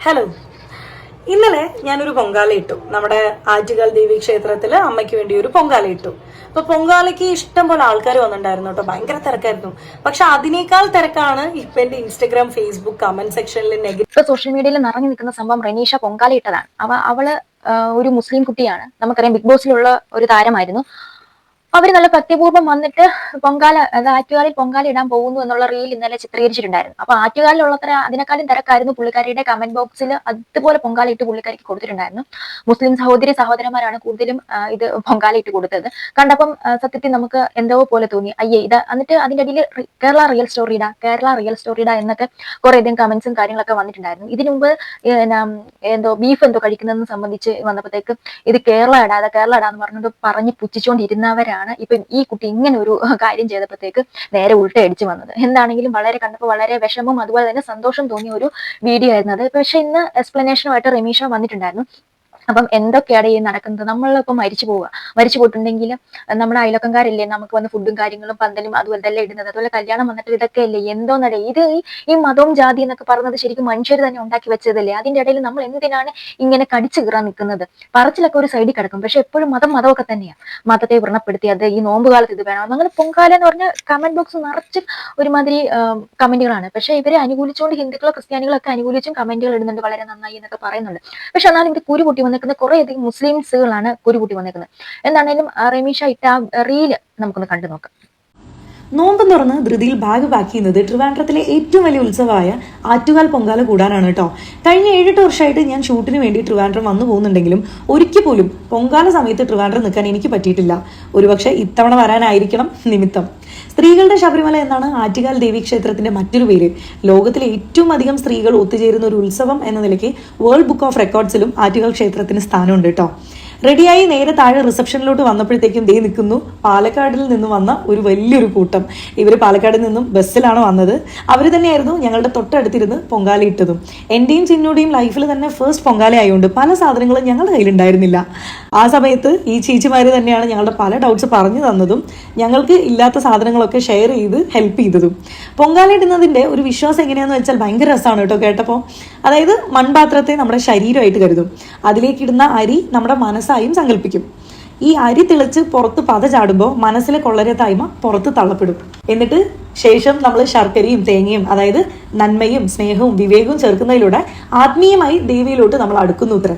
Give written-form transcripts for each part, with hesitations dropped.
Hello. ഇന്നലെ ഞാനൊരു പൊങ്കാല ഇട്ടു. നമ്മുടെ ആറ്റുകാൽ ദേവി ക്ഷേത്രത്തില് അമ്മയ്ക്ക് വേണ്ടി ഒരു പൊങ്കാല ഇട്ടു. അപ്പൊ പൊങ്കാലയ്ക്ക് ഇഷ്ടം പോലെ ആൾക്കാർ വന്നിട്ടുണ്ടായിരുന്നു കേട്ടോ. ഭയങ്കര തിരക്കായിരുന്നു. പക്ഷെ അതിനേക്കാൾ തിരക്കാണ് ഇപ്പൊ എന്റെ ഇൻസ്റ്റഗ്രാം, ഫേസ്ബുക്ക് കമന്റ് സെക്ഷനിൽ ഇപ്പൊ സോഷ്യൽ മീഡിയയിൽ നിറഞ്ഞു നിൽക്കുന്ന സംഭവം റെനീഷ പൊങ്കാല ഇട്ടതാണ്. അവള് ഒരു മുസ്ലിം കുട്ടിയാണ്. നമുക്കറിയാം, ബിഗ് ബോസിലുള്ള ഒരു താരമായിരുന്നു. അവര് നല്ല ഭക്തിപൂർവ്വം വന്നിട്ട് പൊങ്കാല, ആറ്റുകാലിൽ പൊങ്കാല ഇടാൻ പോകുന്നു എന്നുള്ള റീൽ ഇന്നലെ ചിത്രീകരിച്ചിട്ടുണ്ടായിരുന്നു. അപ്പൊ ആറ്റുകാലിലുള്ളത്ര അതിനേക്കാളും തിരക്കായിരുന്നു പുള്ളിക്കാരിയുടെ കമന്റ് ബോക്സിൽ. അതുപോലെ പൊങ്കാല ഇട്ട് പുള്ളിക്കാരിക്ക് കൊടുത്തിട്ടുണ്ടായിരുന്നു. മുസ്ലിം സഹോദരന്മാരാണ് കൂടുതലും ഇത് പൊങ്കാല ഇട്ട് കൊടുത്തത്. കണ്ടപ്പം സത്യത്തിൽ നമുക്ക് എന്തോ പോലെ തോന്നി. അയ്യേ ഇത്. എന്നിട്ട് അതിന്റെ അടിയിൽ കേരള റിയൽ സ്റ്റോറിയുടെ എന്നൊക്കെ കുറേയധികം കമന്റ്സും കാര്യങ്ങളൊക്കെ വന്നിട്ടുണ്ടായിരുന്നു. ഇതിനു മുമ്പ് എന്തോ ബീഫ് എന്തോ കഴിക്കുന്നതെന്ന് സംബന്ധിച്ച് വന്നപ്പോഴത്തേക്ക് ഇത് കേരള ഇടാന്ന് പറഞ്ഞ് പുച്ഛിച്ചുകൊണ്ടിരുന്നവരാണ് ഇപ്പൊ ഈ കുട്ടി ഇങ്ങനെ ഒരു കാര്യം ചെയ്തപ്പോഴത്തേക്ക് നേരെ ഉൾട്ടയടിച്ച് വന്നത്. എന്താണെങ്കിലും കണ്ടപ്പോൾ വളരെ വിഷമം, അതുപോലെ തന്നെ സന്തോഷം തോന്നിയ ഒരു വീഡിയോ ആയിരുന്നു അത്. പക്ഷെ ഇന്ന് എക്സ്പ്ലനേഷനുമായിട്ട് റെമീഷ വന്നിട്ടുണ്ടായിരുന്നു. അപ്പം എന്തൊക്കെയാണ് ഈ നടക്കുന്നത്? നമ്മളിപ്പം മരിച്ചു പോയിട്ടുണ്ടെങ്കിൽ നമ്മുടെ അയലക്കംകാരല്ലേ നമുക്ക് വന്ന് ഫുഡും കാര്യങ്ങളും പന്തലും അതുപോലെ തന്നെ ഇടുന്നത്. അതുപോലെ കല്യാണം വന്നിട്ട് ഇതൊക്കെ അല്ലേ എന്തോന്നല്ലേ ഇത്? ഈ മതവും ജാതി എന്നൊക്കെ പറയുന്നത് ശരിക്കും മനുഷ്യർ തന്നെ ഉണ്ടാക്കി വെച്ചതല്ലേ? അതിന്റെ ഇടയിൽ നമ്മൾ എന്തിനാണ് ഇങ്ങനെ കടിച്ചു കീറാൻ നിൽക്കുന്നത്? പറച്ചിലൊക്കെ ഒരു സൈഡിൽ കിടക്കും, പക്ഷെ എപ്പോഴും മതമൊക്കെ തന്നെയാണ്. മതത്തെ വ്രണപ്പെടുത്തി അത് ഈ നോമ്പ് കാലത്ത് ഇത് വേണം അങ്ങനെ പൊങ്കാല എന്ന് പറഞ്ഞ കമന്റ് ബോക്സ് നിറച്ച് ഒരുമാതിരി കമന്റുകളാണ്. പക്ഷെ ഇവരെ അനുകൂലിച്ചുകൊണ്ട് ഹിന്ദുക്കളോ ക്രിസ്ത്യാനികളോ ഒക്കെ അനുകൂലിച്ചും കമന്റുകൾ ഇടുന്നുണ്ട്, വളരെ നന്നായി എന്നൊക്കെ പറയുന്നുണ്ട്. പക്ഷെ എന്നാലും ഇത് കുരുപൊട്ടി വന്നിരിക്കുന്ന കുറേയധികം മുസ്ലിംസുകളാണ് കുരുപൊട്ടി വന്നിരിക്കുന്നത്. എന്താണേലും റമീഷ ഇട്ട റീല് നമുക്കൊന്ന് കണ്ടു നോക്കാം. നോമ്പ് തുറന്ന് ധൃതിയിൽ ബാഗ് പാക്ക് ചെയ്യുന്നത് ട്രിവാൻഡ്രത്തിലെ ഏറ്റവും വലിയ ഉത്സവമായ ആറ്റുകാൽ പൊങ്കാല കൂടാനാണ് കേട്ടോ. കഴിഞ്ഞ 7-8 വർഷമായിട്ട് ഞാൻ ഷൂട്ടിന് വേണ്ടി ട്രിവാൻഡ്രം വന്നു പോകുന്നുണ്ടെങ്കിലും ഒരിക്കൽ പോലും പൊങ്കാല സമയത്ത് ട്രിവാൻഡ്രം നിൽക്കാൻ എനിക്ക് പറ്റിയിട്ടില്ല. ഒരുപക്ഷെ ഇത്തവണ വരാനായിരിക്കണം നിമിത്തം. സ്ത്രീകളുടെ ശബരിമല എന്നാണ് ആറ്റുകാൽ ദേവി ക്ഷേത്രത്തിന്റെ മറ്റൊരു പേര്. ലോകത്തിലെ ഏറ്റവും അധികം സ്ത്രീകൾ ഒത്തുചേരുന്ന ഒരു ഉത്സവം എന്ന നിലയ്ക്ക് വേൾഡ് ബുക്ക് ഓഫ് റെക്കോർഡ്സിലും ആറ്റുകാൽ ക്ഷേത്രത്തിന് സ്ഥാനമുണ്ട് കേട്ടോ. റെഡിയായി നേരെ താഴെ റിസപ്ഷനിലോട്ട് വന്നപ്പോഴത്തേക്കും ദേ നിൽക്കുന്നു പാലക്കാടിൽ നിന്ന് വന്ന ഒരു വലിയൊരു കൂട്ടം. ഇവർ പാലക്കാടിൽ നിന്നും ബസ്സിലാണ് വന്നത്. അവർ തന്നെയായിരുന്നു ഞങ്ങളുടെ തൊട്ടടുത്തിരുന്ന് പൊങ്കാല ഇട്ടതും. എൻ്റെയും ചിന്നുടെയും ലൈഫിൽ തന്നെ ഫസ്റ്റ് പൊങ്കാല ആയതുകൊണ്ട് പല സാധനങ്ങളും ഞങ്ങളുടെ കയ്യിലുണ്ടായിരുന്നില്ല. ആ സമയത്ത് ഈ ചേച്ചിമാർ തന്നെയാണ് ഞങ്ങളുടെ പല ഡൗട്ട്സ് പറഞ്ഞു തന്നതും ഞങ്ങൾക്ക് ഇല്ലാത്ത സാധനങ്ങളൊക്കെ ഷെയർ ചെയ്ത് ഹെൽപ്പ് ചെയ്തതും. പൊങ്കാല ഇടുന്നതിൻ്റെ ഒരു വിശ്വാസം എങ്ങനെയാണെന്ന് വെച്ചാൽ ഭയങ്കര രസമാണ് കേട്ടോ കേട്ടപ്പോൾ. അതായത് മൺപാത്രത്തെ നമ്മുടെ ശരീരമായിട്ട് കരുതും. അതിലേക്കിടുന്ന അരി നമ്മുടെ മനസ്സായും സങ്കല്പിക്കും. ഈ അരി തിളച്ച് പുറത്ത് പത ചാടുമ്പോൾ മനസ്സിലെ കൊള്ളരത്തായ്മ പുറത്ത് തള്ളപ്പെടും. എന്നിട്ട് ശേഷം നമ്മൾ ശർക്കരയും തേങ്ങയും, അതായത് നന്മയും സ്നേഹവും വിവേകവും ചേർക്കുന്നതിലൂടെ ആത്മീയമായി ദേവിയിലോട്ട് നമ്മൾ അടുക്കുന്നു. ഇത്ര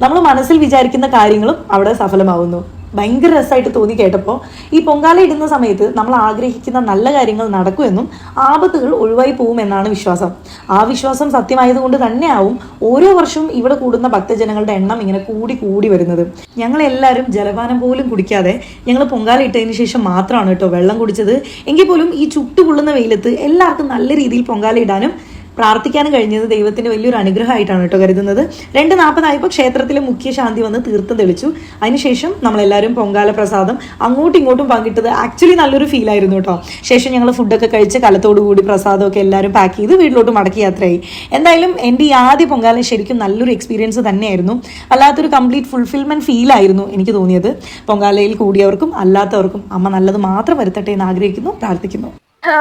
നമ്മൾ മനസ്സിൽ വിചാരിക്കുന്ന കാര്യങ്ങളും അവിടെ സഫലമാവുന്നു. ഭയങ്കര രസമായിട്ട് തോന്നി കേട്ടപ്പോൾ. ഈ പൊങ്കാല ഇടുന്ന സമയത്ത് നമ്മൾ ആഗ്രഹിക്കുന്ന നല്ല കാര്യങ്ങൾ നടക്കുമെന്നും ആപത്തുകൾ ഒഴിവായി പോകുമെന്നാണ് വിശ്വാസം. ആ വിശ്വാസം സത്യമായതുകൊണ്ട് തന്നെയാവും ഓരോ വർഷവും ഇവിടെ കൂടുന്ന ഭക്തജനങ്ങളുടെ എണ്ണം ഇങ്ങനെ കൂടി കൂടി വരുന്നത്. ഞങ്ങളെല്ലാവരും ജലപാനം പോലും കുടിക്കാതെ ഞങ്ങൾ പൊങ്കാല ഇട്ടതിന് ശേഷം മാത്രമാണ് കേട്ടോ വെള്ളം കുടിച്ചത്. എങ്കിൽ പോലും ഈ ചുട്ടുപൊള്ളുന്ന വെയിലത്ത് എല്ലാവർക്കും നല്ല രീതിയിൽ പൊങ്കാല ഇടാനും പ്രാർത്ഥിക്കാനും കഴിഞ്ഞത് ദൈവത്തിന്റെ വലിയൊരു അനുഗ്രഹമായിട്ടാണ് കേട്ടോ കരുതുന്നത്. 2:40 ക്ഷേത്രത്തിലെ മുഖ്യ ശാന്തി വന്ന് തീർത്ഥം തെളിച്ചു. അതിനുശേഷം നമ്മളെല്ലാവരും പൊങ്കാല പ്രസാദം അങ്ങോട്ടും ഇങ്ങോട്ടും പങ്കിട്ടത് ആക്ച്വലി നല്ലൊരു ഫീൽ ആയിരുന്നു കേട്ടോ. ശേഷം ഞങ്ങൾ ഫുഡൊക്കെ കഴിച്ച് കലത്തോടുകൂടി പ്രസാദമൊക്കെ എല്ലാവരും പാക്ക് ചെയ്ത് വീട്ടിലോട്ട് മടക്കി യാത്രയായി. എന്തായാലും എൻ്റെ ഈ ആദ്യ പൊങ്കാല ശരിക്കും നല്ലൊരു എക്സ്പീരിയൻസ് തന്നെയായിരുന്നു. വല്ലാത്തൊരു കംപ്ലീറ്റ് ഫുൾഫിൽമെന്റ് ഫീൽ ആയിരുന്നു എനിക്ക് തോന്നിയത്. പൊങ്കാലയിൽ കൂടിയവർക്കും അല്ലാത്തവർക്കും അമ്മ നല്ലത് മാത്രം വരുത്തട്ടെ എന്ന് ആഗ്രഹിക്കുന്നു, പ്രാർത്ഥിക്കുന്നു.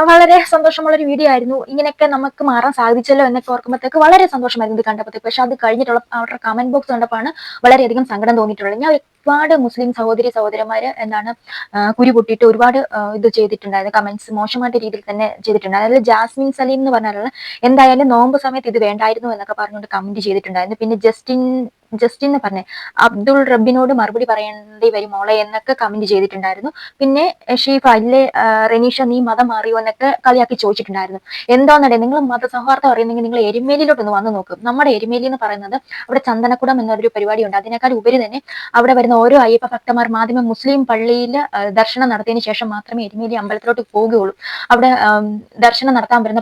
വളരെ സന്തോഷമുള്ള ഒരു വീഡിയോ ആയിരുന്നു. ഇങ്ങനെയൊക്കെ നമുക്ക് മാറാൻ സാധിച്ചല്ലോ എന്നൊക്കെ ഓർക്കുമ്പോഴത്തേക്ക് വളരെ സന്തോഷമായിരുന്നു ഇത് കണ്ടപ്പോഴത്തേക്ക്. പക്ഷെ അത് കഴിഞ്ഞിട്ടുള്ള അവരുടെ കമന്റ് ബോക്സ് കണ്ടപ്പോഴാണ് വളരെയധികം സങ്കടം തോന്നിയിട്ടുള്ളത്. ഞാൻ ഒരുപാട് മുസ്ലിം സഹോദരന്മാര് കുരു പൊട്ടിയിട്ട് ഒരുപാട് ഇത് ചെയ്തിട്ടുണ്ടായിരുന്നു. കമന്റ്സ് മോശമായിട്ട് രീതിയിൽ തന്നെ ചെയ്തിട്ടുണ്ടായിരുന്നു. അതിൽ ജാസ്മിൻ സലീം എന്ന് പറഞ്ഞാലുള്ള എന്തായാലും നോമ്പ് സമയത്ത് ഇത് വേണ്ടായിരുന്നു എന്നൊക്കെ പറഞ്ഞുകൊണ്ട് കമന്റ് ചെയ്തിട്ടുണ്ടായിരുന്നു. പിന്നെ ജസ്റ്റിൻ എന്ന് പറഞ്ഞ അബ്ദുൾ റബ്ബിനോട് മറുപടി പറയേണ്ടി വരും മോളെ എന്നൊക്കെ കമന്റ് ചെയ്തിട്ടുണ്ടായിരുന്നു. പിന്നെ ഷീഫ അല്ലേ റെനീഷ നീ മതം മാറിയോ എന്നൊക്കെ കളിയാക്കി ചോദിച്ചിട്ടുണ്ടായിരുന്നു. എന്താണെന്നേ നിങ്ങൾ മതസൗഹാർദ്ദം അറിയുന്നെങ്കിൽ നിങ്ങൾ എരുമേലിയിലോട്ടൊന്ന് വന്നു നോക്കും. നമ്മുടെ എരുമേലി എന്ന് പറയുന്നത് അവിടെ ചന്ദനക്കുടം എന്നൊരു പരിപാടിയുണ്ട്. അതിനേക്കാൾ ഉപരി തന്നെ അവിടെ വരുന്ന ഓരോ അയ്യപ്പ ഭക്തന്മാർ ആദ്യമേ മുസ്ലിം പള്ളിയിൽ ദർശനം നടത്തിയതിനു ശേഷം മാത്രമേ എരുമേലി അമ്പലത്തിലോട്ട് പോവുകയുള്ളൂ. അവിടെ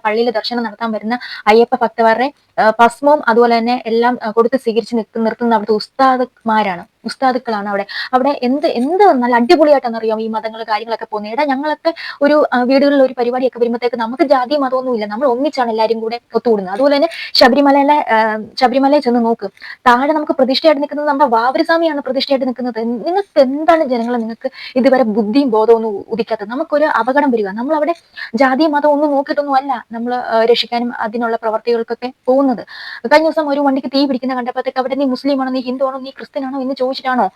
പള്ളിയിൽ ദർശനം നടത്താൻ വരുന്ന അയ്യപ്പ ഭക്തന്മാരുടെ ഭസ്മവും അതുപോലെ തന്നെ എല്ലാം കൊടുത്ത് സ്വീകരിച്ച് നിർത്തുന്ന അവിടുത്തെ ഉസ്താദുമാരാണ്. ഉസ്താദുക്കളാണ് അവിടെ. അവിടെ എന്ത് എന്ത് നല്ല അടിപൊളിയായിട്ടാണ് അറിയാം ഈ മതങ്ങൾ കാര്യങ്ങളൊക്കെ പോകുന്നത്. എടാ ഞങ്ങളൊക്കെ ഒരു വീടുകളിൽ ഒരു പരിപാടിയൊക്കെ വരുമ്പോഴത്തേക്ക് നമുക്ക് ജാതി മതമൊന്നും ഇല്ല, നമ്മൾ ഒന്നിച്ചാണ് എല്ലാവരും കൂടെ ഒത്തുകൂടുന്നത്. അതുപോലെ തന്നെ ശബരിമലയിൽ ചെന്ന് നോക്ക്, താഴെ നമുക്ക് പ്രതിഷ്ഠയായിട്ട് നിൽക്കുന്നത് നമ്മുടെ വാവരസ്വാമിയാണ് പ്രതിഷ്ഠയായിട്ട് നിൽക്കുന്നത്. നിങ്ങൾക്ക് എന്താണ് ജനങ്ങളെ നിങ്ങൾക്ക് ഇതുവരെ ബുദ്ധിയും ബോധവും ഒന്നും ഉദിക്കാത്തത്? നമുക്കൊരു അപകടം വരിക, നമ്മൾ അവിടെ ജാതി മതം ഒന്നും നോക്കിയിട്ടൊന്നും അല്ല നമ്മൾ രക്ഷിക്കാനും അതിനുള്ള പ്രവർത്തികൾക്കൊക്കെ പോകുന്നത്. കഴിഞ്ഞ ദിവസം ഒരു വണ്ടിക്ക് തീ പിടിക്കുന്ന കണ്ടപ്പോഴത്തേക്ക് അവിടെ നീ മുസ്ലിമാണോ, നീ ഹിന്ദു ആണോ, നീ ക്രിസ്ത്യനാണോ എന്ന് ചോദിച്ചിട്ടാണോ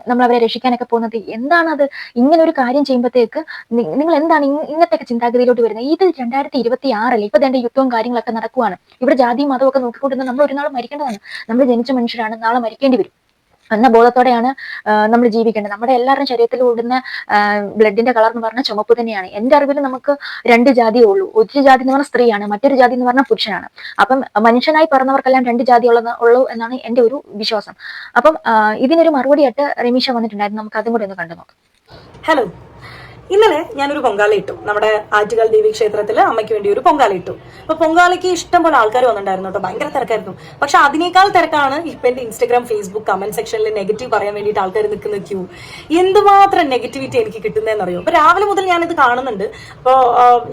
നമ്മൾ അവരെ രക്ഷിക്കാനൊക്കെ പോകുന്നത്? എന്താണ് അത്? ഇങ്ങനെ ഒരു കാര്യം ചെയ്യുമ്പോഴത്തേക്ക് നിങ്ങൾ എന്താണ് ഇങ്ങനത്തെ ചിന്താഗതിയിലോട്ട് വരുന്നത്? ഇത് 2026 ഇപ്പൊ തന്നെ യുദ്ധവും കാര്യങ്ങളൊക്കെ നടക്കുവാണ്. ഇവിടെ ജാതി മതവും ഒക്കെ നോക്കിക്കൊണ്ടിരുന്ന നമ്മൾ ഒരു നാൾ മരിക്കേണ്ടതാണ്. നമ്മൾ ജനിച്ച മനുഷ്യരാണ്, നാളെ മരിക്കേണ്ടി വരും എന്ന ബോധത്തോടെയാണ് നമ്മൾ ജീവിക്കേണ്ടത്. നമ്മുടെ എല്ലാവരുടെയും ശരീരത്തിൽ ഓടുന്ന ബ്ലഡിന്റെ കളർ എന്ന് പറഞ്ഞാൽ ചുമപ്പ് തന്നെയാണ്. എന്റെ അറിവിൽ നമുക്ക് 2 ജാതിയേ ഉള്ളൂ. ഒരു ജാതി എന്ന് പറഞ്ഞാൽ സ്ത്രീയാണ്, മറ്റൊരു ജാതി എന്ന് പറഞ്ഞാൽ പുരുഷനാണ്. അപ്പം മനുഷ്യനായി പറഞ്ഞവർക്കെല്ലാം 2 ജാതി ഉള്ളൂ എന്നാണ് എന്റെ ഒരു വിശ്വാസം. അപ്പം ഇതിനൊരു മറുപടിയായിട്ട് റമീഷ വന്നിട്ടുണ്ടായിരുന്നു. നമുക്ക് അതും കൂടി ഒന്ന് കണ്ടു നോക്കാം. ഹലോ, ഇന്നലെ ഞാനൊരു പൊങ്കാല ഇട്ടു. നമ്മുടെ ആറ്റുകാൽ ദേവി ക്ഷേത്രത്തിൽ അമ്മയ്ക്ക് വേണ്ടി ഒരു പൊങ്കാല ഇട്ടു. അപ്പൊ പൊങ്കാലയ്ക്ക് ഇഷ്ടം പോലെ ആൾക്കാർ വന്നിട്ടുണ്ടായിരുന്നു കേട്ടോ, ഭയങ്കര തിരക്കായിരുന്നു. പക്ഷെ അതിനേക്കാൾ തിരക്കാണ് ഇപ്പൊ എന്റെ ഇൻസ്റ്റാഗ്രാം ഫേസ്ബുക്ക് കമന്റ് സെക്ഷനിൽ നെഗറ്റീവ് പറയാൻ വേണ്ടിയിട്ട് ആൾക്കാർ നിൽക്കുന്ന ക്യൂ. എന്തുമാത്രം നെഗറ്റിവിറ്റി എനിക്ക് കിട്ടുന്നതെന്നറിയോ? അപ്പൊ രാവിലെ മുതൽ ഞാനിത് കാണുന്നുണ്ട്. അപ്പോൾ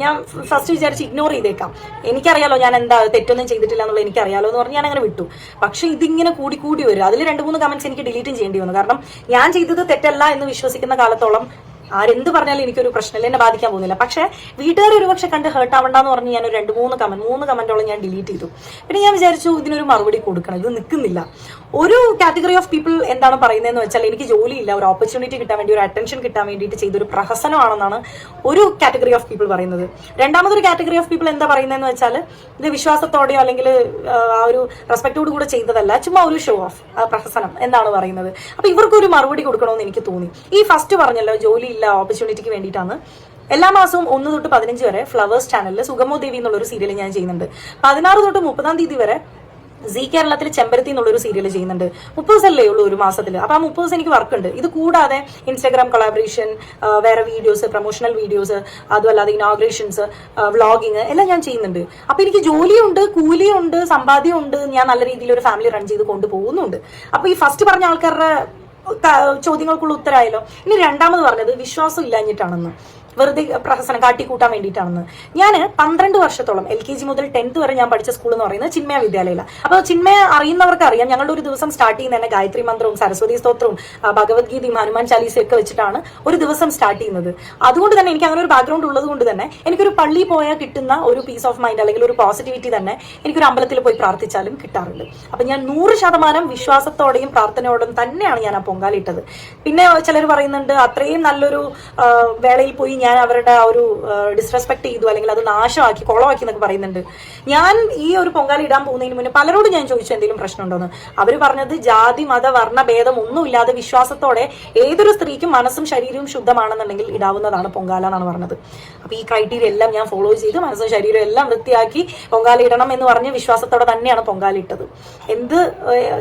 ഞാൻ ഫസ്റ്റ് വിചാരിച്ച് ഇഗ്നോർ ചെയ്തേക്കാം, എനിക്കറിയാലോ ഞാൻ എന്താ തെറ്റൊന്നും ചെയ്തിട്ടില്ല എന്നുള്ളത് എനിക്കറിയാലോ എന്ന് പറഞ്ഞ് ഞാൻ അങ്ങനെ വിട്ടു. പക്ഷെ ഇതിങ്ങനെ കൂടി വരും. അതിൽ 2-3 കമന്റ്സ് എനിക്ക് ഡിലീറ്റും ചെയ്യേണ്ടി വന്നു. കാരണം ഞാൻ ചെയ്തത് തെറ്റല്ല എന്ന് വിശ്വസിക്കുന്ന കാലത്തോളം ആരെന്ത് പറഞ്ഞാലും എനിക്കൊരു പ്രശ്നമില്ല, എന്നെ ബാധിക്കാൻ പോകുന്നില്ല. പക്ഷെ വീട്ടുകാർ ഒരുപക്ഷെ കണ്ട് ഹേർട്ട് ആവണ്ടെന്ന് പറഞ്ഞ് ഞാൻ ഒരു 2-3 കമന്റോളം ഞാൻ ഡിലീറ്റ് ചെയ്തു. പിന്നെ ഞാൻ വിചാരിച്ചു ഇതിനൊരു മറുപടി കൊടുക്കണം, ഇത് നിൽക്കുന്നില്ല. ഒരു കാറ്റഗറി ഓഫ് പീപ്പിൾ എന്താണ് പറയുന്നതെന്ന് വെച്ചാൽ, എനിക്ക് ജോലിയില്ല, ഒരു ഓപ്പർച്യൂണിറ്റി കിട്ടാൻ വേണ്ടി, ഒരു അറ്റൻഷൻ കിട്ടാൻ വേണ്ടിയിട്ട് ചെയ്തൊരു പ്രഹസനമാണെന്നാണ് ഒരു കാറ്റഗറി ഓഫ് പീപ്പിൾ പറയുന്നത്. രണ്ടാമതൊരു കാറ്റഗറി ഓഫ് പീപ്പിൾ എന്താ പറയുന്നതെന്ന് വെച്ചാൽ, ഇത് വിശ്വാസത്തോടെയോ അല്ലെങ്കിൽ ആ ഒരു റെസ്പെക്റ്റോട് കൂടെ ചെയ്തതല്ല, ചുമ്മാ ഒരു ഷോ ഓഫ് പ്രഹസനം എന്നാണ് പറയുന്നത്. അപ്പൊ ഇവർക്കൊരു മറുപടി കൊടുക്കണമെന്ന് എനിക്ക് തോന്നി. ഈ ഫസ്റ്റ് പറഞ്ഞല്ലോ ജോലിയില്ല ഓപ്പർച്യൂണിറ്റിക്ക് വേണ്ടിയിട്ടാണ്. എല്ലാ മാസവും 1 തൊട്ട് 15 വരെ ഫ്ലവേഴ്സ് ചാനലിൽ സുഗമോ ദേവി എന്നുള്ളൊരു സീരിയൽ ഞാൻ ചെയ്യുന്നുണ്ട്. 16 തൊട്ട് 30 തീയതി വരെ സി കേരളത്തിൽ ചെമ്പരത്തി എന്നുള്ളൊരു സീരിയൽ ചെയ്യുന്നുണ്ട്. 30 ദിവസമല്ലേ ഉള്ളൂ ഒരു മാസത്തിൽ. അപ്പൊ ആ 30 ദിവസം എനിക്ക് വർക്ക് ഉണ്ട്. ഇത് കൂടാതെ ഇൻസ്റ്റാഗ്രാം കൊളാബറേഷൻ, വേറെ വീഡിയോസ്, പ്രൊമോഷണൽ വീഡിയോസ്, അതുമല്ലാതെ ഇനോഗ്രേഷൻസ്, വ്ളോഗിങ് എല്ലാം ഞാൻ ചെയ്യുന്നുണ്ട്. അപ്പൊ എനിക്ക് ജോലിയുണ്ട്, കൂലിയുണ്ട്, സമ്പാദ്യമുണ്ട്, ഞാൻ നല്ല രീതിയിൽ ഒരു ഫാമിലി റൺ ചെയ്ത് കൊണ്ടുപോകുന്നുണ്ട്. അപ്പൊ ഈ ഫസ്റ്റ് പറഞ്ഞ ആൾക്കാരുടെ ചോദ്യങ്ങൾക്കുള്ള ഉത്തരമായല്ലോ. ഇനി രണ്ടാമത് പറഞ്ഞത് വിശ്വാസം ഇല്ലാഞ്ഞിട്ടാണെന്ന്, വെറുതെ പ്രഹസനം കാട്ടിക്കൂട്ടാൻ വേണ്ടിയിട്ടാണെന്ന്. ഞാൻ 12 വർഷത്തോളം LKG മുതൽ 10th വരെ ഞാൻ പഠിച്ച സ്കൂൾ എന്ന് പറയുന്നത് ചിന്മയ വിദ്യാലയയിലാണ്. അപ്പോൾ ചിന്മയ അറിയുന്നവർക്ക് അറിയാം, ഞങ്ങളുടെ ഒരു ദിവസം സ്റ്റാർട്ട് ചെയ്യുന്ന തന്നെ ഗായത്രി മന്ത്രവും സരസ്വതി സ്തോത്രവും ഭഗവത്ഗീതയും ഹനുമാൻ ചാലീസയും ഒക്കെ വെച്ചിട്ടാണ് ഒരു ദിവസം സ്റ്റാർട്ട് ചെയ്യുന്നത്. അതുകൊണ്ട് തന്നെ എനിക്ക് അങ്ങനെ ഒരു ബാക്ക്ഗ്രൗണ്ട് ഉള്ളത് കൊണ്ട് തന്നെ എനിക്കൊരു പള്ളി പോയാൽ കിട്ടുന്ന ഒരു പീസ് ഓഫ് മൈൻഡ് അല്ലെങ്കിൽ ഒരു പോസിറ്റിവിറ്റി തന്നെ എനിക്കൊരു അമ്പലത്തിൽ പോയി പ്രാർത്ഥിച്ചാലും കിട്ടാറുണ്ട്. അപ്പൊ ഞാൻ 100% വിശ്വാസത്തോടെയും പ്രാർത്ഥനയോടും തന്നെയാണ് ഞാൻ ആ പൊങ്കാലിട്ടത്. പിന്നെ ചിലർ പറയുന്നുണ്ട് അത്രയും നല്ലൊരു വേളയിൽ പോയി ഞാൻ അവരുടെ ആ ഒരു ഡിസ്റെസ്പെക്ട് ചെയ്തു അല്ലെങ്കിൽ അത് നാശമാക്കി കൊളമാക്കി എന്നൊക്കെ പറയുന്നുണ്ട്. ഞാൻ ഈ ഒരു പൊങ്കാല ഇടാൻ പോകുന്നതിന് മുന്നേ പലരോടും ഞാൻ ചോദിച്ചു എന്തെങ്കിലും പ്രശ്നമുണ്ടോന്ന്. അവർ പറഞ്ഞത് ജാതി മത വർണ്ണ ഭേദം ഒന്നുമില്ലാതെ വിശ്വാസത്തോടെ ഏതൊരു സ്ത്രീക്കും മനസ്സും ശരീരവും ശുദ്ധമാണെന്നുണ്ടെങ്കിൽ ഇടാവുന്നതാണ് പൊങ്കാല എന്നാണ് പറഞ്ഞത്. അപ്പൊ ഈ ക്രൈറ്റീരിയ എല്ലാം ഞാൻ ഫോളോ ചെയ്ത് മനസ്സും ശരീരവും എല്ലാം വൃത്തിയാക്കി പൊങ്കാല ഇടണം എന്ന് പറഞ്ഞ് വിശ്വാസത്തോടെ തന്നെയാണ് പൊങ്കാല ഇട്ടത്. എന്ത്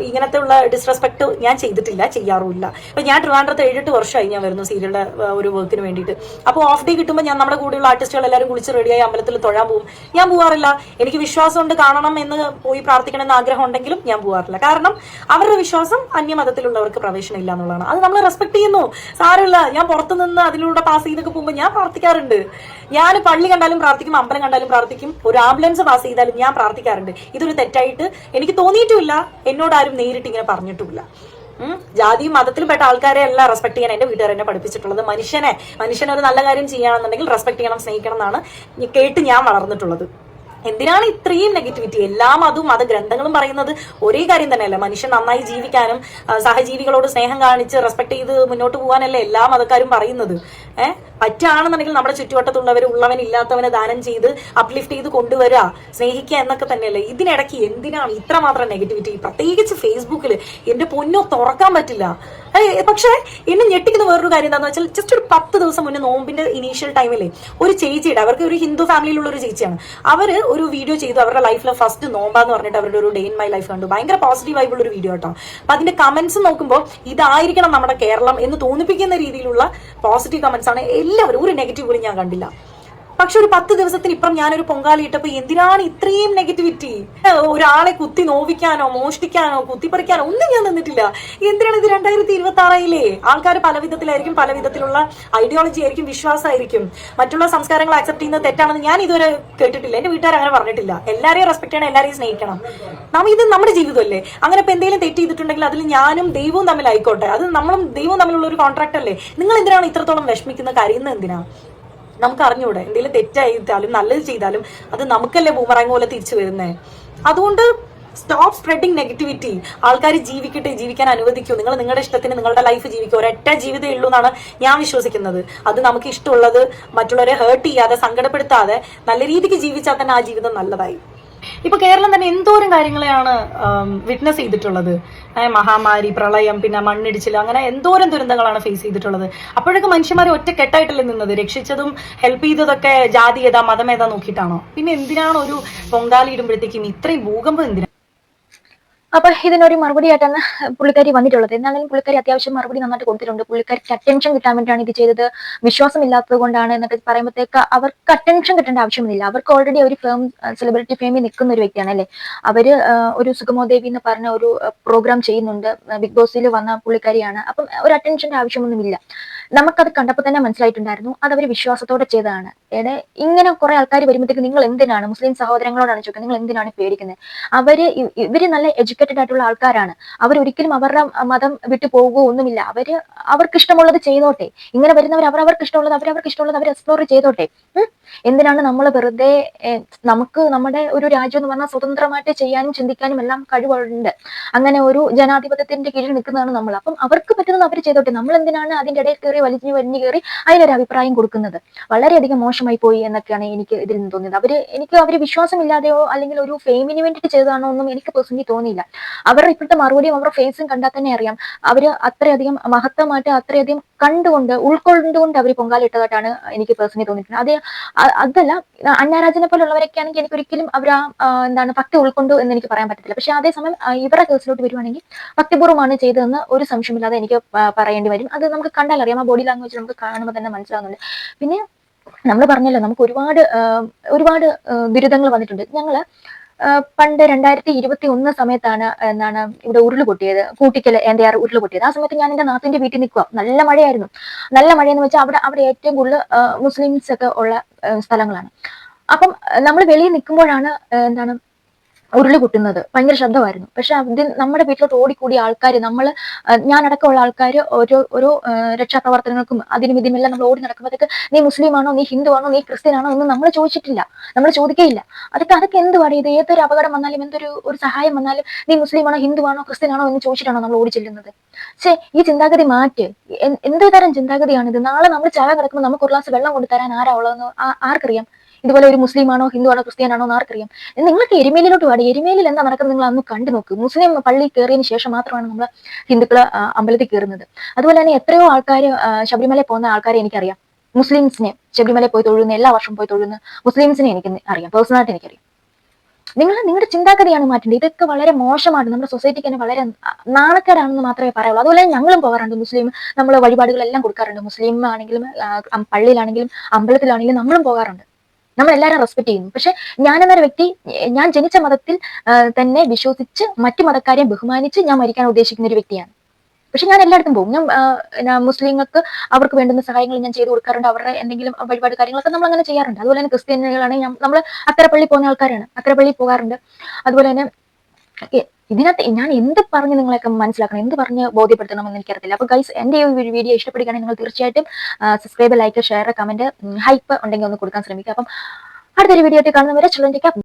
ഇങ്ങനത്തെ ഉള്ള ഡിസ്റെസ്പെക്ട് ഞാൻ ചെയ്തിട്ടില്ല, ചെയ്യാറുമില്ല. ഇപ്പൊ ഞാൻ ട്രിവാൻഡ്രത്ത് 7-8 വർഷമായി ഞാൻ വരുന്നു സീരിയലിന്റെ ഒരു വർക്കിന് വേണ്ടിയിട്ട്. അപ്പോൾ ഓഫ് ഡേ കിട്ടുമ്പോൾ ഞാൻ നമ്മുടെ കൂടെയുള്ള ആർട്ടിസ്റ്റുകൾ എല്ലാവരും കുളിച്ച് റെഡിയായി അമ്പലത്തിൽ തൊഴാൻ പോകും. ഞാൻ പോകാറില്ല. എനിക്ക് വിശ്വാസമുണ്ട്, കാണണം എന്ന് പോയി പ്രാർത്ഥിക്കണം എന്ന് ആഗ്രഹം ഉണ്ടെങ്കിലും ഞാൻ പോകാറില്ല. കാരണം അവരുടെ വിശ്വാസം അന്യമതത്തിലുള്ളവർക്ക് പ്രവേശനം ഇല്ല എന്നുള്ളതാണ്. അത് നമ്മൾ റെസ്പെക്ട് ചെയ്യുന്നു, സാരമില്ല. ഞാൻ പുറത്തു നിന്ന് അതിലൂടെ പാസ് ചെയ്തൊക്കെ പോകുമ്പോൾ ഞാൻ പ്രാർത്ഥിക്കാറുണ്ട്. ഞാൻ പള്ളി കണ്ടാലും പ്രാർത്ഥിക്കും, അമ്പലം കണ്ടാലും പ്രാർത്ഥിക്കും, ഒരു ആംബുലൻസ് പാസ് ചെയ്താലും ഞാൻ പ്രാർത്ഥിക്കാറുണ്ട്. ഇതൊരു തെറ്റായിട്ട് എനിക്ക് തോന്നിയിട്ടുമില്ല, എന്നോട് ആരും നേരിട്ട് ഇങ്ങനെ പറഞ്ഞിട്ടുമില്ല. ജാതി മതത്തിൽ പെട്ട ആൾക്കാരെ എല്ലാം റെസ്പെക്ട് ചെയ്യാൻ എന്റെ വീട്ടുകാർ എന്നെ പഠിപ്പിച്ചിട്ടുള്ളത്. മനുഷ്യനൊരു നല്ല കാര്യം ചെയ്യുകയാണെന്നുണ്ടെങ്കിൽ റെസ്പെക്ട് ചെയ്യണം, സ്നേഹിക്കണം എന്നാണ് കേട്ട് ഞാൻ വളർന്നിട്ടുള്ളത്. എന്തിനാണ് ഇത്രയും നെഗറ്റിവിറ്റി? എല്ലാ മതവും മതഗ്രന്ഥങ്ങളും പറയുന്നത് ഒരേ കാര്യം തന്നെയല്ല, മനുഷ്യൻ നന്നായി ജീവിക്കാനും സഹജീവികളോട് സ്നേഹം കാണിച്ച് റെസ്പെക്ട് ചെയ്ത് മുന്നോട്ട് പോകാനല്ലേ എല്ലാ മതക്കാരും പറയുന്നത്. പറ്റുകയാണെന്നുണ്ടെങ്കിൽ നമ്മുടെ ചുറ്റുവട്ടത്തുള്ളവർ ഉള്ളവൻ ഇല്ലാത്തവനെ ദാനം ചെയ്ത് അപ്ലിഫ്റ്റ് ചെയ്ത് കൊണ്ടുവരിക, സ്നേഹിക്കുക എന്നൊക്കെ തന്നെയല്ലേ. ഇതിനിടയ്ക്ക് എന്തിനാണ് ഇത്രമാത്രം നെഗറ്റിവിറ്റി? പ്രത്യേകിച്ച് ഫേസ്ബുക്കിൽ എന്റെ പൊന്നോ തുറക്കാൻ പറ്റില്ല. പക്ഷെ എന്നെ ഞെട്ടിക്കുന്ന വേറൊരു കാര്യം എന്താണെന്ന് വെച്ചാൽ, ജസ്റ്റ് ഒരു 10 ദിവസം മുന്നേ നോമ്പിന്റെ ഇനീഷ്യൽ ടൈമിലെ ഒരു ചേച്ചിയുടെ, അവർക്ക് ഒരു ഹിന്ദു ഫാമിലിയിലുള്ള ഒരു ചേച്ചിയാണ്, അവര് ഒരു വീഡിയോ ചെയ്തു. അവരുടെ ലൈഫിലെ ഫസ്റ്റ് നോമ്പാന്ന് പറഞ്ഞിട്ട് അവരുടെ ഒരു ഡേ ഇൻ മൈ ലൈഫ് കണ്ടു. ഭയങ്കര പോസിറ്റീവ് ആയിട്ടുള്ള ഒരു വീഡിയോ കേട്ടോ. അപ്പൊ അതിന്റെ കമന്റ്സ് നോക്കുമ്പോൾ ഇതായിരിക്കണം നമ്മുടെ കേരളം എന്ന് തോന്നിപ്പിക്കുന്ന രീതിയിലുള്ള പോസിറ്റീവ് കമന്റ്സ് ആണ് എല്ലാവരും. ഒരു നെഗറ്റീവ് പോലും ഞാൻ കണ്ടില്ല. പക്ഷെ ഒരു 10 ദിവസത്തിന് ഇപ്പുറം ഞാനൊരു പൊങ്കാല ഇട്ടപ്പോ എന്തിനാണ് ഇത്രയും നെഗറ്റിവിറ്റി? ഒരാളെ കുത്തി നോവിക്കാനോ മോഷ്ടിക്കാനോ കുത്തിപ്പറിക്കാനോ ഒന്നും ഞാൻ നിന്നിട്ടില്ല. എന്തിനാണ് ഇത്? 2026 ആൾക്കാർ പല വിധത്തിലായിരിക്കും, പല വിധത്തിലുള്ള ഐഡിയോളജി ആയിരിക്കും, വിശ്വാസമായിരിക്കും. മറ്റുള്ള സംസ്കാരങ്ങൾ ആക്സെപ്റ്റ് ചെയ്യുന്നത് തെറ്റാണെന്ന് ഞാൻ ഇതുവരെ കേട്ടിട്ടില്ല. എന്റെ വീട്ടുകാർ അങ്ങനെ പറഞ്ഞിട്ടില്ല. എല്ലാവരെയും റെസ്പെക്ട് ചെയ്യണം, എല്ലാവരെയും സ്നേഹിക്കണം. ഇത് നമ്മുടെ ജീവിതമല്ലേ. അങ്ങനെ ഇപ്പൊ എന്തെങ്കിലും തെറ്റ് ചെയ്തിട്ടുണ്ടെങ്കിൽ അതിൽ ഞാനും ദൈവവും തമ്മിലായിക്കോട്ടെ, അത് നമ്മളും ദൈവവും തമ്മിലുള്ള ഒരു കോൺട്രാക്ട് അല്ലേ. നിങ്ങൾ എന്തിനാണ് ഇത്രത്തോളം വിഷമിക്കുന്ന, കരയുന്നത് എന്തിനാ? നമുക്ക് അറിഞ്ഞൂടെ, എന്തെങ്കിലും തെറ്റായിട്ടാലും നല്ലത് ചെയ്താലും അത് നമുക്കല്ലേ ബൂമറാങ് പോലെ തിരിച്ചു വരുന്നേ. അതുകൊണ്ട് സ്റ്റോപ്പ് സ്പ്രെഡിങ് നെഗറ്റിവിറ്റി. ആൾക്കാർ ജീവിക്കട്ടെ, ജീവിക്കാൻ അനുവദിക്കൂ. നിങ്ങൾ നിങ്ങളുടെ ഇഷ്ടത്തിന് നിങ്ങളുടെ ലൈഫ് ജീവിക്കും. ഒരൊറ്റ ജീവിതമേ ഉള്ളൂ എന്നാണ് ഞാൻ വിശ്വസിക്കുന്നത്. അത് നമുക്ക് ഇഷ്ടമുള്ളത് മറ്റുള്ളവരെ ഹേർട്ട് ചെയ്യാതെ, സങ്കടപ്പെടുത്താതെ നല്ല രീതിക്ക് ജീവിച്ചാൽ തന്നെ ആ ജീവിതം നല്ലതായി. ഇപ്പൊ കേരളം തന്നെ എന്തോരം കാര്യങ്ങളെയാണ് വിറ്റ്നസ് ചെയ്തിട്ടുള്ളത്. മഹാമാരി, പ്രളയം, പിന്നെ മണ്ണിടിച്ചിൽ, അങ്ങനെ എന്തോരം ദുരന്തങ്ങളാണ് ഫേസ് ചെയ്തിട്ടുള്ളത്. അപ്പോഴൊക്കെ മനുഷ്യന്മാർ ഒറ്റക്കെട്ടായിട്ടല്ലേ നിന്നത്? രക്ഷിച്ചതും ഹെൽപ്പ് ചെയ്തതൊക്കെ ജാതി ഏതാ മതം ഏതാ നോക്കിയിട്ടാണോ? പിന്നെ എന്തിനാണ് ഒരു പൊങ്കാലി ഇടുമ്പോഴത്തേക്കും ഇത്രയും ഭൂകമ്പം എന്തിനാ? അപ്പൊ ഇതിനൊരു മറുപടി ആയിട്ടാണ് പുള്ളിക്കാരി വന്നിട്ടുള്ളത്. എന്നാലും പുള്ളിക്കാരി അത്യാവശ്യം മറുപടി നന്നായിട്ട് കൊടുത്തിട്ടുണ്ട്. പുള്ളിക്കാരിക്ക് അറ്റൻഷൻ കിട്ടാൻ വേണ്ടിയാണ് ഇത് ചെയ്തത്, വിശ്വാസമില്ലാത്തത് കൊണ്ടാണ് എന്നൊക്കെ പറയുമ്പോഴത്തേക്ക് അവർക്ക് അറ്റൻഷൻ കിട്ടേണ്ട ആവശ്യമൊന്നുമില്ല. അവർക്ക് ഓൾറെഡി ഒരു സെലിബ്രിറ്റി ഫേമിൽ നിൽക്കുന്ന ഒരു വ്യക്തിയാണ് അല്ലെ. അവര് ഒരു സുഗമോദേവി എന്ന് പറഞ്ഞ ഒരു പ്രോഗ്രാം ചെയ്യുന്നുണ്ട്, ബിഗ് ബോസിൽ വന്ന പുള്ളിക്കാരിയാണ്. അപ്പം ഒരു അറ്റൻഷന്റെ ആവശ്യമൊന്നുമില്ല. നമുക്കത് കണ്ടപ്പോൾ തന്നെ മനസ്സിലായിട്ടുണ്ടായിരുന്നു അത് അവർ വിശ്വാസത്തോടെ ചെയ്തതാണ്. ഇങ്ങനെ കുറെ ആൾക്കാർ വരുമ്പോഴത്തേക്ക് നിങ്ങൾ എന്തിനാണ്, മുസ്ലിം സഹോദരങ്ങളോടാണ് ചോദിക്കുന്നത്, നിങ്ങൾ എന്തിനാണ് പേടിക്കുന്നത്? ഇവര് നല്ല എഡ്യൂക്കേറ്റഡ് ആയിട്ടുള്ള ആൾക്കാരാണ്. അവരൊരിക്കലും അവരുടെ മതം വിട്ടു പോകുകയോ ഒന്നുമില്ല. അവർക്ക് ഇഷ്ടമുള്ളത് ചെയ്തോട്ടെ. ഇങ്ങനെ വരുന്നവർ അവർക്ക് ഇഷ്ടമുള്ളത് അവർ എക്സ്പ്ലോർ ചെയ്തോട്ടെ. എന്തിനാണ് നമ്മൾ വെറുതെ, നമുക്ക് നമ്മുടെ ഒരു രാജ്യം എന്ന് പറഞ്ഞാൽ സ്വതന്ത്രമായിട്ട് ചെയ്യാനും ചിന്തിക്കാനും എല്ലാം കഴിവുണ്ട്. അങ്ങനെ ഒരു ജനാധിപത്യത്തിന്റെ കീഴിൽ നിൽക്കുന്നതാണ് നമ്മൾ. അപ്പം അവർക്ക് പറ്റുന്നത് അവർ ചെയ്തോട്ടെ. നമ്മൾ എന്തിനാണ് അതിന്റെ ഇടയിൽ കയറി വലിഞ്ഞു കയറി അതിനൊരു അഭിപ്രായം കൊടുക്കുന്നത്? വളരെയധികം മോശമായി പോയി എന്നൊക്കെയാണ് എനിക്ക് ഇതിൽ നിന്ന് തോന്നിയത്. എനിക്ക് അവര് വിശ്വാസമില്ലാതെയോ അല്ലെങ്കിൽ ഒരു ഫെയിമിന് വേണ്ടിയിട്ട് ചെയ്തതാണോ ഒന്നും എനിക്ക് പേഴ്സണലി തോന്നിയില്ല. അവരുടെ ഇപ്പോഴത്തെ മറുപടിയും അവരുടെ ഫേസും കണ്ടാൽ തന്നെ അറിയാം അവര് അത്രയധികം മഹത്വമായിട്ട് അത്രയധികം ഉൾക്കൊണ്ടുകൊണ്ട് അവർ പൊങ്കാലിട്ടതായിട്ടാണ് എനിക്ക് പേഴ്സണലി തോന്നിയിട്ടുണ്ട്. അതല്ല, അന്നാരാജനെ പോലുള്ളവരൊക്കെ ആണെങ്കിൽ എനിക്ക് ഒരിക്കലും അവർ ഭക്തി ഉൾക്കൊണ്ടു എന്ന് എനിക്ക് പറയാൻ പറ്റത്തില്ല. പക്ഷെ അതേസമയം ഇവരുടെ കേസിലോട്ട് വരുവാണെങ്കിൽ ഭക്തിപൂർവ്വമാണ് ചെയ്തതെന്ന് ഒരു സംശയമില്ലാതെ എനിക്ക് പറയേണ്ടി വരും. അത് നമുക്ക് കണ്ടാൽ അറിയാം, ആ ബോഡി ലാംഗ്വേജ് നമുക്ക് കാണുമ്പോൾ തന്നെ മനസ്സിലാവുന്നുണ്ട്. പിന്നെ നമ്മൾ പറഞ്ഞല്ലോ, നമുക്ക് ഒരുപാട് ദുരിതങ്ങൾ വന്നിട്ടുണ്ട്. ഞങ്ങള് പണ്ട് 2021 സമയത്താണ് ഇവിടെ ഉരുള് പൊട്ടിയത്, കൂട്ടിക്കൽ NDR ഉരുള് പൊട്ടിയത്. ആ സമയത്ത് ഞാൻ എന്റെ നാട്ടിന്റെ വീട്ടിൽ നിൽക്കുക. നല്ല മഴയായിരുന്നു. നല്ല മഴയെന്ന് വെച്ചാൽ അവിടെ ഏറ്റവും കൂടുതൽ മുസ്ലിംസ് ഒക്കെ ഉള്ള സ്ഥലങ്ങളാണ്. അപ്പം നമ്മൾ വെളിയിൽ നിൽക്കുമ്പോഴാണ് ഉരുള് പൊട്ടുന്നത്. ഭയങ്കര ശബ്ദമായിരുന്നു. പക്ഷെ അതിൽ നമ്മുടെ വീട്ടിലോട്ട് ഓടിക്കൂടിയ ആൾക്കാർ, ഞാനടക്കമുള്ള ആൾക്കാർ ഓരോ രക്ഷാപ്രവർത്തനങ്ങൾക്കും അതിനും ഇതിനെല്ലാം നമ്മൾ ഓടി നടക്കുമ്പോഴത്തേക്ക് നീ മുസ്ലിം ആണോ, നീ ഹിന്ദു ആണോ, നീ ക്രിസ്ത്യൻ ആണോ എന്ന് നമ്മൾ ചോദിച്ചിട്ടില്ല, നമ്മൾ ചോദിക്കുകയില്ല. അതൊക്കെ എന്തുവാണ് ഇത്? ഏതൊരു അപകടം വന്നാലും ഒരു സഹായം വന്നാലും നീ മുസ്ലിം ആണോ, ഹിന്ദു ആണോ, ക്രിസ്ത്യൻ ആണോ എന്ന് ചോദിച്ചിട്ടാണോ നമ്മൾ ഓടി ചെല്ലുന്നത്? പക്ഷേ ഈ ചിന്താഗതി മാറ്റ്. എന്ത് തരം ചിന്താഗതിയാണിത്? നാളെ നമ്മൾ ചായ കിടക്കുമ്പോൾ നമുക്ക് ഒരു ഗ്ലാസ് വെള്ളം കൊണ്ടു തരാൻ ആരാ ഉള്ളതെന്ന് ആർക്കറിയാം? ഇതുപോലെ ഒരു മുസ്ലിം ആണോ, ഹിന്ദു ആണോ, ക്രിസ്ത്യൻ ആണോ എന്ന് ആർക്കറിയാം? നിങ്ങൾക്ക് എരുമേലിലോട്ട് പാടി. എരുമേലിൽ എന്താ നടക്കുന്നത് നിങ്ങൾ അന്ന് കണ്ടു നോക്ക്. മുസ്ലിം പള്ളി കയറിയതിന് ശേഷം മാത്രമാണ് നമ്മൾ ഹിന്ദുക്കള് അമ്പലത്തിൽ കയറുന്നത്. അതുപോലെ തന്നെ എത്രയോ ആൾക്കാർ ശബരിമല പോകുന്ന ആൾക്കാരെ എനിക്കറിയാം. മുസ്ലിംസിനെ ശബരിമല പോയി തൊഴുന്ന, എല്ലാ വർഷവും പോയി തൊഴുന്ന മുസ്ലിംസിനെ എനിക്ക് അറിയാം, പേഴ്സണലായിട്ട് എനിക്കറിയാം. നിങ്ങളുടെ ചിന്താഗതിയാണ് മാറ്റേണ്ടത്. ഇതൊക്കെ വളരെ മോശമാണ്. നമ്മുടെ സൊസൈറ്റിക്ക് തന്നെ വളരെ നാണക്കേടാണെന്ന് മാത്രമേ പറയുള്ളൂ. അതുപോലെ ഞങ്ങളും പോകാറുണ്ട്. മുസ്ലിം നമ്മൾ വഴിപാടുകളെല്ലാം കൊടുക്കാറുണ്ട്. മുസ്ലിം ആണെങ്കിലും പള്ളിയിലാണെങ്കിലും അമ്പലത്തിലാണെങ്കിലും നമ്മളും പോകാറുണ്ട്. നമ്മൾ എല്ലാവരും റെസ്പെക്ട് ചെയ്യുന്നു. പക്ഷെ ഞാനെന്നൊരു വ്യക്തി, ഞാൻ ജനിച്ച മതത്തിൽ തന്നെ വിശ്വസിച്ച് മറ്റു മതക്കാരെ ബഹുമാനിച്ച് ഞാൻ മരിക്കാൻ ഉദ്ദേശിക്കുന്ന ഒരു വ്യക്തിയാണ്. പക്ഷെ ഞാൻ എല്ലായിടത്തും പോകും. ഞാൻ മുസ്ലിങ്ങൾക്ക് അവർക്ക് വേണ്ടുന്ന സഹായങ്ങൾ ഞാൻ ചെയ്തു കൊടുക്കാറുണ്ട്. അവരുടെ എന്തെങ്കിലും വഴിപാട് കാര്യങ്ങളൊക്കെ നമ്മൾ അങ്ങനെ ചെയ്യാറുണ്ട്. അതുപോലെ തന്നെ ക്രിസ്ത്യാനികളാണെങ്കിൽ നമ്മൾ അക്കരപ്പള്ളി പോകുന്ന ആൾക്കാരാണ്, അക്കരപ്പള്ളി പോകാറുണ്ട്. അതുപോലെ തന്നെ ഇതിനകത്ത് ഞാൻ എന്ത് പറഞ്ഞ് നിങ്ങളെയൊക്കെ മനസ്സിലാക്കണം, എന്ത് പറഞ്ഞ് ബോധ്യപ്പെടുത്തണമെന്ന് എനിക്കറിയില്ല. അപ്പൊ ഗൈസ്, എന്റെ ഈ വീഡിയോ ഇഷ്ടപ്പെടുകയാണെങ്കിൽ നിങ്ങൾ തീർച്ചയായിട്ടും subscribe, like, share, comment, hype ഉണ്ടെങ്കിൽ ഒന്ന് കൊടുക്കാൻ ശ്രമിക്കുക. അപ്പം അടുത്തൊരു വീഡിയോ ആയിട്ട് കാണുന്നവരെ ചുള്ളൻ